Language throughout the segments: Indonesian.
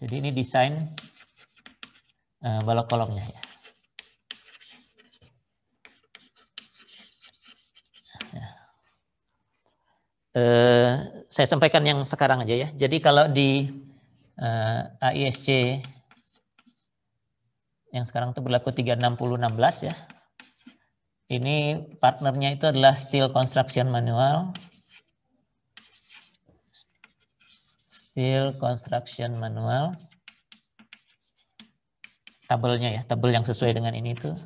Jadi ini desain balok kolomnya ya. Saya sampaikan yang sekarang aja ya. Jadi kalau di AISC yang sekarang itu berlaku 36016 ya. Ini partnernya itu adalah Steel Construction Manual. Steel Construction Manual. Tabelnya ya, tabel yang sesuai dengan ini tuh.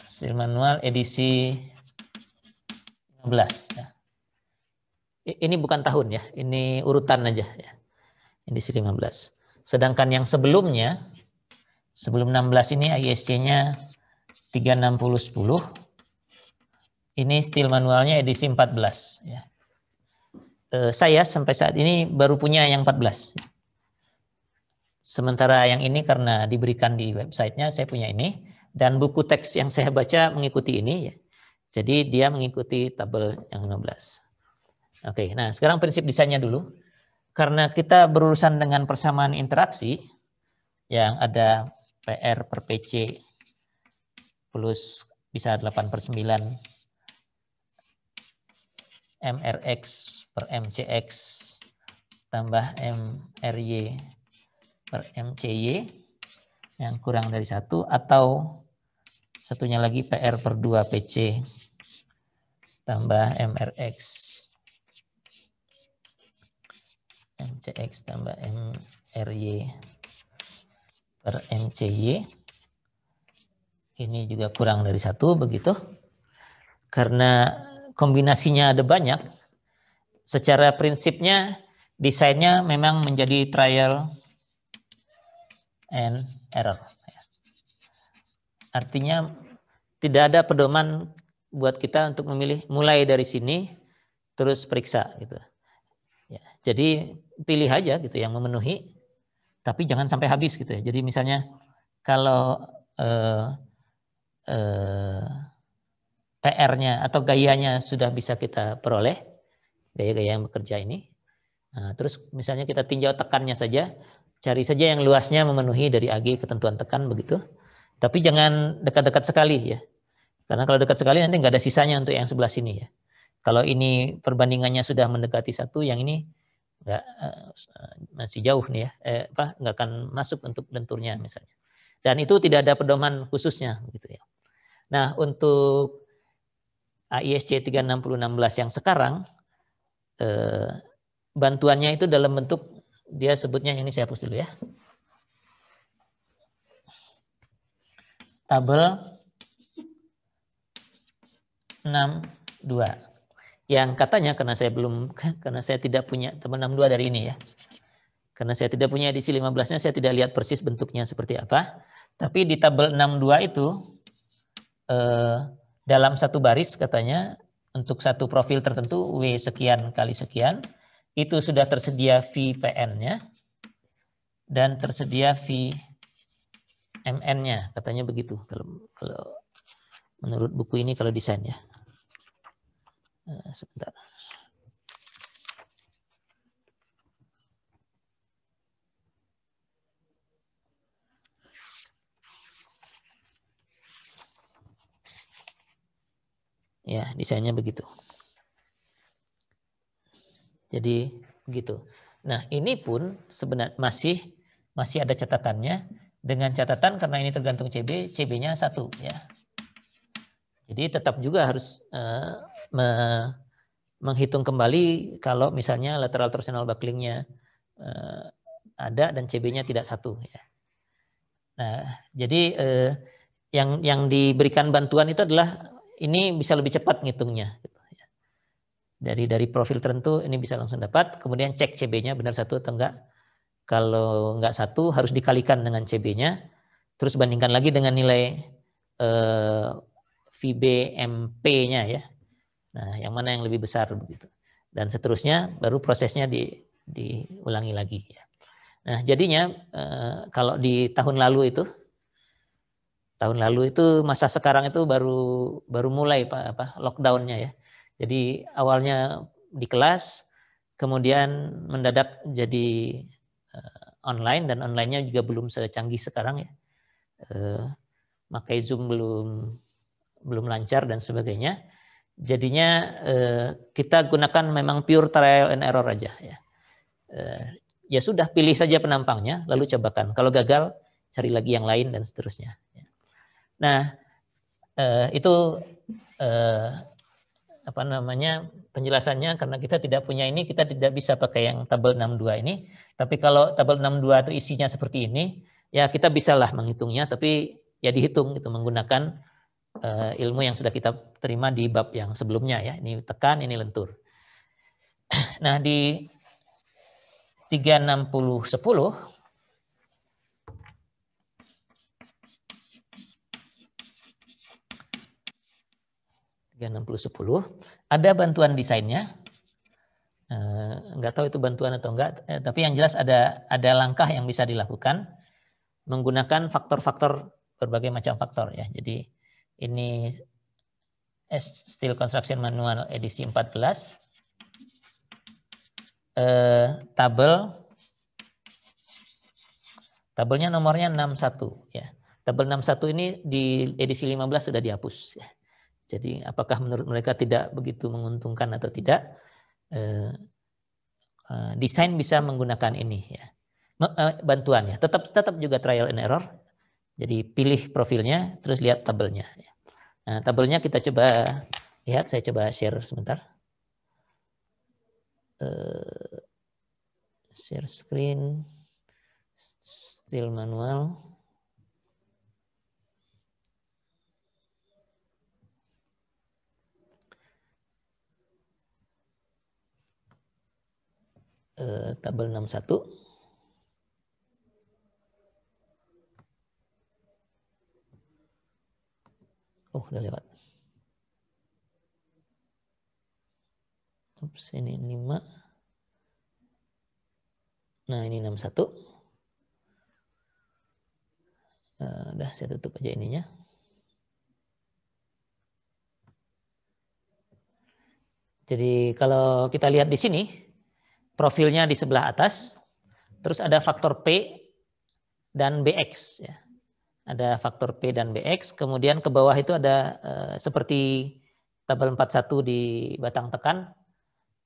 Steel Manual edisi 15 ya. Ini bukan tahun ya, ini urutan aja ya. Edisi 15. Sedangkan yang sebelumnya, sebelum 16 ini ISC-nya 36010. Ini steel manualnya edisi 14 ya. Saya sampai saat ini baru punya yang 14. Sementara yang ini karena diberikan di websitenya saya punya ini, dan buku teks yang saya baca mengikuti ini ya. Jadi dia mengikuti tabel yang 15. Oke, nah sekarang prinsip desainnya dulu. Karena kita berurusan dengan persamaan interaksi yang ada PR per PC plus bisa 8/9 MRX per MCX tambah MRY per MCY yang kurang dari 1, atau satunya lagi PR per 2 PC tambah MRX MCX tambah MRY per MCY. Ini juga kurang dari 1 begitu. Karena kombinasinya ada banyak, secara prinsipnya desainnya memang menjadi trial and error. Artinya tidak ada pedoman buat kita untuk memilih mulai dari sini terus periksa gitu. Ya, jadi pilih aja gitu yang memenuhi, tapi jangan sampai habis gitu ya. Jadi misalnya kalau PR-nya atau gayanya sudah bisa kita peroleh, gaya-gaya yang bekerja ini. Nah, terus misalnya kita tinjau tekannya saja, cari saja yang luasnya memenuhi dari AG ketentuan tekan begitu. Tapi jangan dekat-dekat sekali ya. Karena kalau dekat sekali nanti nggak ada sisanya untuk yang sebelah sini ya. Kalau ini perbandingannya sudah mendekati 1, yang ini nggak masih jauh nih ya, nggak akan masuk untuk lenturnya misalnya. Dan itu tidak ada pedoman khususnya gitu ya. Nah, untuk AISC 36016 yang sekarang bantuannya itu dalam bentuk, dia sebutnya, ini saya hapus dulu ya. Tabel 62. Yang katanya karena saya tidak punya tabel 62 dari ini ya. Karena saya tidak punya edisi 15-nya, saya tidak lihat persis bentuknya seperti apa. Tapi di tabel 62 itu dalam satu baris katanya untuk satu profil tertentu W sekian kali sekian, itu sudah tersedia VPN-nya dan tersedia VMN-nya, katanya begitu kalau menurut buku ini kalau desainnya. Sebentar. Ya, desainnya begitu. Jadi begitu. Nah, ini pun sebenarnya masih ada catatannya, dengan catatan karena ini tergantung CB, CB-nya 1 ya. Jadi tetap juga harus menghitung kembali kalau misalnya lateral torsional bucklingnya ada dan CB-nya tidak 1 ya. Nah, jadi yang diberikan bantuan itu adalah ini bisa lebih cepat ngitungnya. Dari profil tertentu ini bisa langsung dapat, kemudian cek CB-nya benar 1 atau enggak. Kalau enggak 1 harus dikalikan dengan CB-nya, terus bandingkan lagi dengan nilai VBMP-nya ya. Nah, yang mana yang lebih besar begitu. Dan seterusnya baru prosesnya diulangi lagi ya. Nah, jadinya kalau di tahun lalu itu masa sekarang itu baru mulai lockdown-nya ya. Jadi awalnya di kelas, kemudian mendadak jadi online dan online-nya juga belum secanggih sekarang ya. Pakai Zoom belum lancar dan sebagainya. Jadinya kita gunakan memang pure trial and error aja ya. Ya sudah, pilih saja penampangnya lalu cobakan. Kalau gagal cari lagi yang lain dan seterusnya. Nah, itu apa namanya penjelasannya, karena kita tidak punya ini, kita tidak bisa pakai yang tabel 62 ini. Tapi kalau tabel 62 itu isinya seperti ini, ya kita bisalah menghitungnya, tapi ya dihitung itu menggunakan ilmu yang sudah kita terima di bab yang sebelumnya ya. Ini tekan, ini lentur. Nah, di 36010 ada bantuan desainnya. Nggak tahu itu bantuan atau enggak, tapi yang jelas ada langkah yang bisa dilakukan menggunakan faktor-faktor, berbagai macam faktor ya. Jadi ini Steel Construction Manual edisi 14, tabelnya nomornya 61 ya. Tabel 61 ini di edisi 15 sudah dihapus ya. Jadi apakah menurut mereka tidak begitu menguntungkan atau tidak? Desain bisa menggunakan ini ya. Bantuannya tetap juga trial and error. Jadi pilih profilnya terus lihat tabelnya ya. Nah, tabelnya kita coba lihat, saya coba share sebentar. Share screen, Steel Manual. Tabel 61. Udah lewat. Ups, ini 5. Nah, ini 61. Udah, saya tutup aja ininya. Jadi kalau kita lihat di sini, profilnya di sebelah atas, terus ada faktor P dan BX ya. Ada faktor P dan BX, kemudian ke bawah itu ada seperti tabel 41 di batang tekan,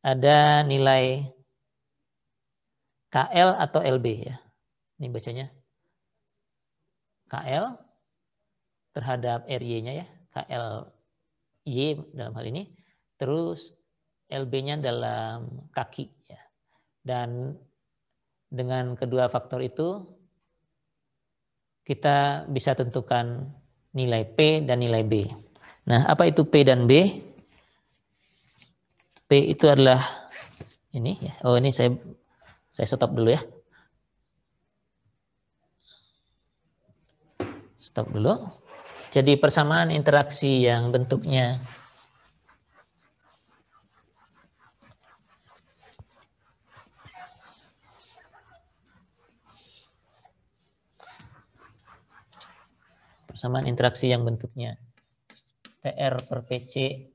ada nilai KL atau LB ya. Ini bacanya KL terhadap RY-nya ya, KLY dalam hal ini, terus LB-nya dalam kaki ya. Dan dengan kedua faktor itu kita bisa tentukan nilai P dan nilai B. Nah, apa itu P dan B? P itu adalah ini ya. Oh, ini saya stop dulu ya. Stop dulu. Jadi persamaan interaksi yang bentuknya persamaan interaksi yang bentuknya PR per PC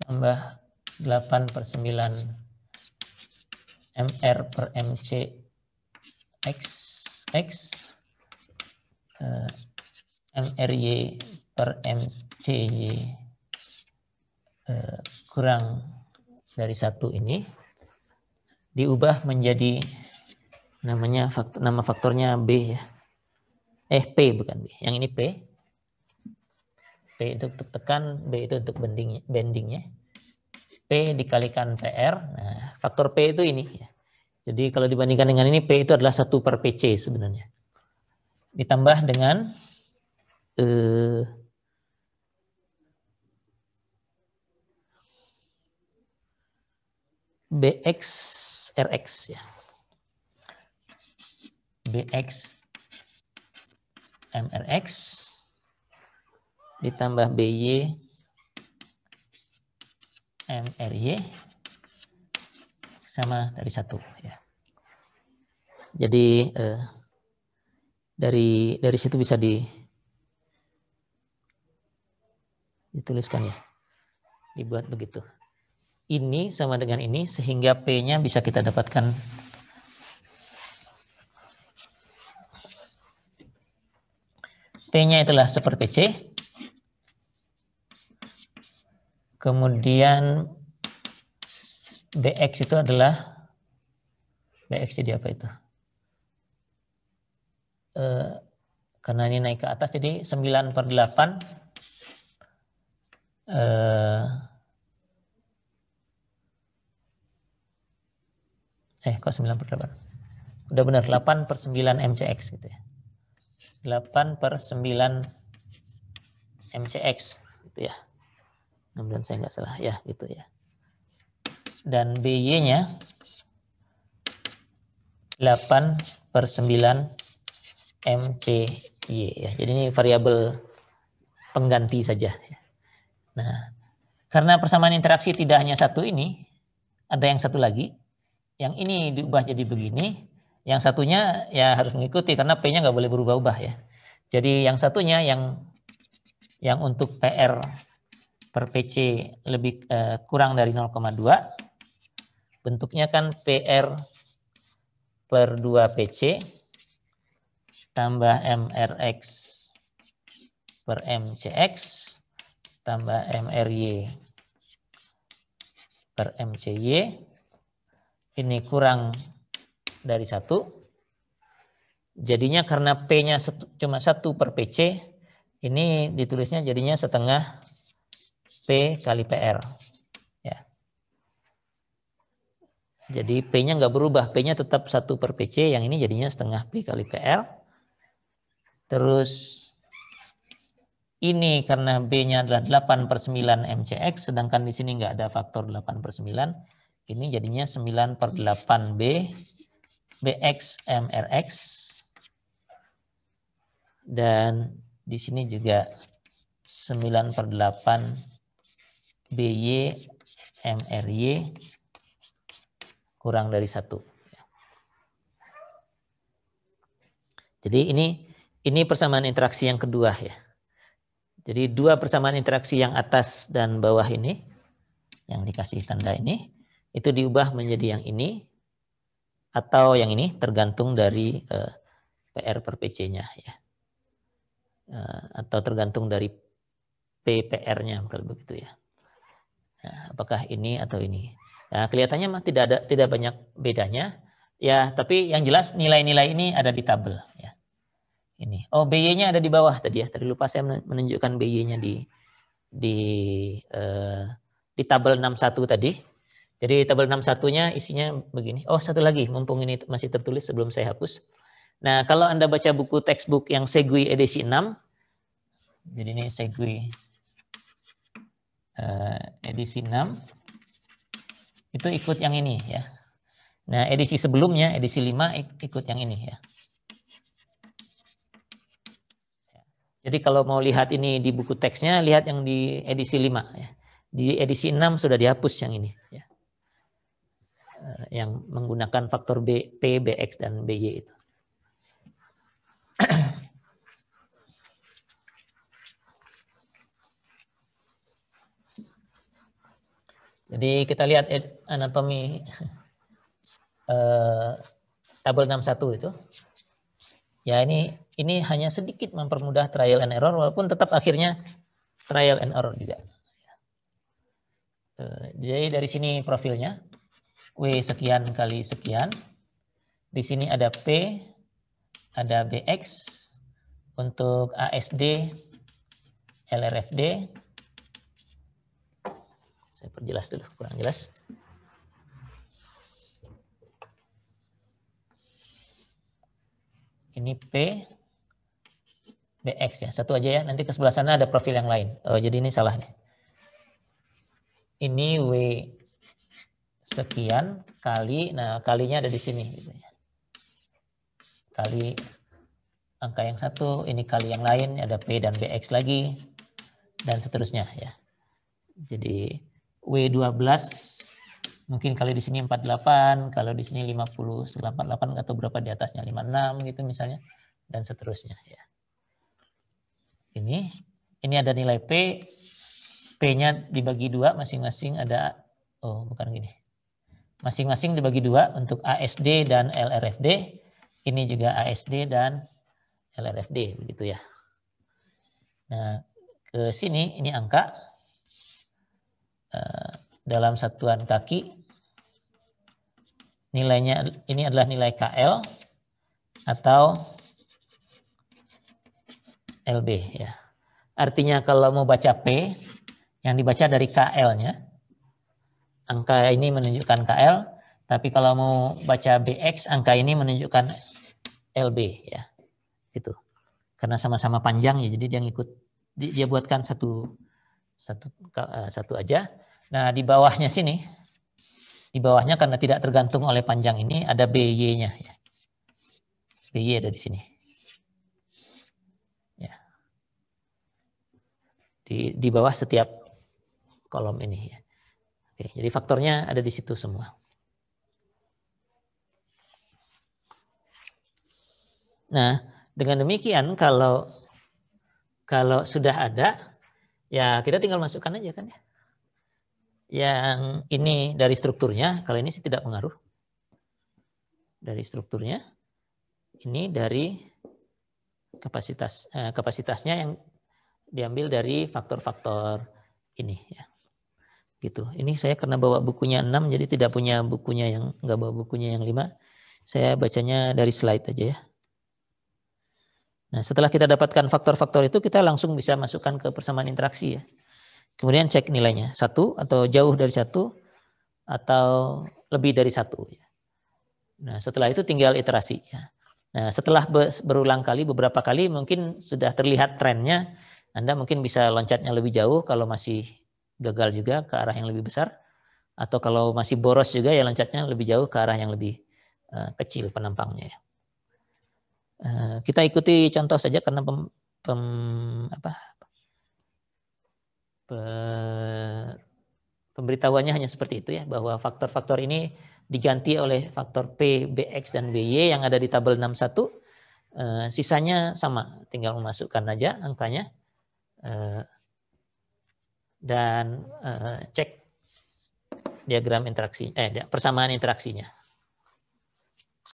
tambah 8/9 MR per MC X MRY per MCY kurang dari 1 ini diubah menjadi nama faktornya B ya. P bukan B. Yang ini P. P itu untuk tekan, B itu untuk bendingnya. P dikalikan PR. Nah, faktor P itu ini ya. Jadi kalau dibandingkan dengan ini, P itu adalah 1 per PC sebenarnya. Ditambah dengan BX RX ya. BX MRX ditambah BY MRY sama dari 1 ya. Jadi dari situ bisa dituliskan ya. Dibuat begitu. ini sama dengan ini sehingga P-nya bisa kita dapatkan P-nya itulah 1/PC. Kemudian BX itu adalah BX jadi apa itu? Karena ini naik ke atas jadi 9/8 kok 9/8? Udah benar 8/9 MCX gitu ya. 8/9 MCX gitu ya. Mudah-mudahan saya nggak salah ya gitu ya. Dan BY-nya 8/9 MCY ya. Jadi ini variabel pengganti saja. Nah, karena persamaan interaksi tidak hanya satu ini, ada yang satu lagi. Yang ini diubah jadi begini, yang satunya ya harus mengikuti karena P-nya nggak boleh berubah-ubah ya. Jadi yang satunya yang untuk PR per PC lebih kurang dari 0,2, bentuknya kan PR per 2 PC tambah MRX per MCX tambah MRY per MCY. Ini kurang dari 1. Jadinya karena P-nya cuma 1/PC, ini ditulisnya jadinya setengah P kali PR. Ya. Jadi P-nya nggak berubah, P-nya tetap 1/PC, yang ini jadinya setengah P kali PR. Terus ini karena B-nya adalah 8/9 MCX, sedangkan di sini nggak ada faktor 8/9. Ini jadinya 9/8 BX MRX. Dan di sini juga 9/8 BY MRY kurang dari 1. Jadi ini persamaan interaksi yang kedua ya. Jadi dua persamaan interaksi yang atas dan bawah ini, yang dikasih tanda ini, itu diubah menjadi yang ini atau yang ini tergantung dari PR per PC-nya ya. Atau tergantung dari PPR-nya kalau begitu ya. Nah, apakah ini atau ini? Nah, kelihatannya mah tidak banyak bedanya ya, tapi yang jelas nilai-nilai ini ada di tabel ya. Ini. Oh, BY-nya ada di bawah tadi ya. Tadi lupa saya menunjukkan BY-nya di tabel 61 tadi. Jadi tabel 61-nya isinya begini. Oh, satu lagi mumpung ini masih tertulis sebelum saya hapus. Nah, kalau Anda baca buku textbook yang Segui edisi 6, jadi ini Segui edisi 6, itu ikut yang ini ya. Nah, edisi sebelumnya, edisi 5 ikut yang ini ya. Jadi kalau mau lihat ini di buku teksnya, lihat yang di edisi 5 ya. Di edisi 6 sudah dihapus yang ini ya. Yang menggunakan faktor P, BX dan BY itu. Jadi kita lihat anatomi tabel 61 itu. Ya ini hanya sedikit mempermudah trial and error, walaupun tetap akhirnya trial and error juga. Jadi dari sini profilnya, W sekian kali sekian. Di sini ada P, ada BX, untuk ASD, LRFD. Saya perjelas dulu, kurang jelas. Ini P, BX ya, satu aja ya. Nanti ke sebelah sana ada profil yang lain. Oh, jadi ini salah nih. Ini W sekian kali, nah kalinya ada di sini. Gitu ya. Kali angka yang satu, ini kali yang lain, ada P dan BX lagi, dan seterusnya ya. Jadi W12 mungkin kali di sini 48, kalau di sini 50, 88 atau berapa di atasnya 56 gitu misalnya, dan seterusnya ya. Ini ada nilai P, P-nya dibagi 2 masing-masing ada Oh, bukan gini. Masing-masing dibagi dua untuk ASD dan LRFD. Ini juga ASD dan LRFD, begitu ya. Nah, ke sini ini angka dalam satuan kaki. Nilainya ini adalah nilai KL atau LB ya. Artinya kalau mau baca P, yang dibaca dari KL-nya, angka ini menunjukkan KL, tapi kalau mau baca BX, angka ini menunjukkan LB ya, gitu. Karena sama-sama panjang ya, jadi dia ngikut, dia buatkan satu aja. Nah di bawahnya sini, di bawahnya karena tidak tergantung oleh panjang ini ada BY-nya ya. BY ada di sini. Ya. Di bawah setiap kolom ini ya. Oke, jadi faktornya ada di situ semua. Nah, dengan demikian kalau sudah ada, ya kita tinggal masukkan aja kan ya. Yang ini dari strukturnya, kalau ini sih tidak pengaruh. Dari strukturnya, ini dari kapasitasnya yang diambil dari faktor-faktor ini ya. Gitu. Ini saya karena bawa bukunya 6 jadi tidak punya bukunya yang enggak bawa bukunya yang 5. Saya bacanya dari slide aja ya. Nah, setelah kita dapatkan faktor-faktor itu kita langsung bisa masukkan ke persamaan interaksi ya. Kemudian cek nilainya, 1 atau jauh dari 1 atau lebih dari 1 ya. Nah, setelah itu tinggal iterasi ya. Nah, setelah berulang kali, beberapa kali mungkin sudah terlihat trennya, Anda mungkin bisa loncatnya lebih jauh kalau masih gagal juga ke arah yang lebih besar. Atau kalau masih boros juga ya loncatnya lebih jauh ke arah yang lebih kecil penampangnya ya. Kita ikuti contoh saja karena pemberitahuannya hanya seperti itu ya, bahwa faktor-faktor ini diganti oleh faktor P, BX, dan BY yang ada di tabel 61. Sisanya sama, tinggal memasukkan aja angkanya dan cek diagram interaksi, persamaan interaksinya.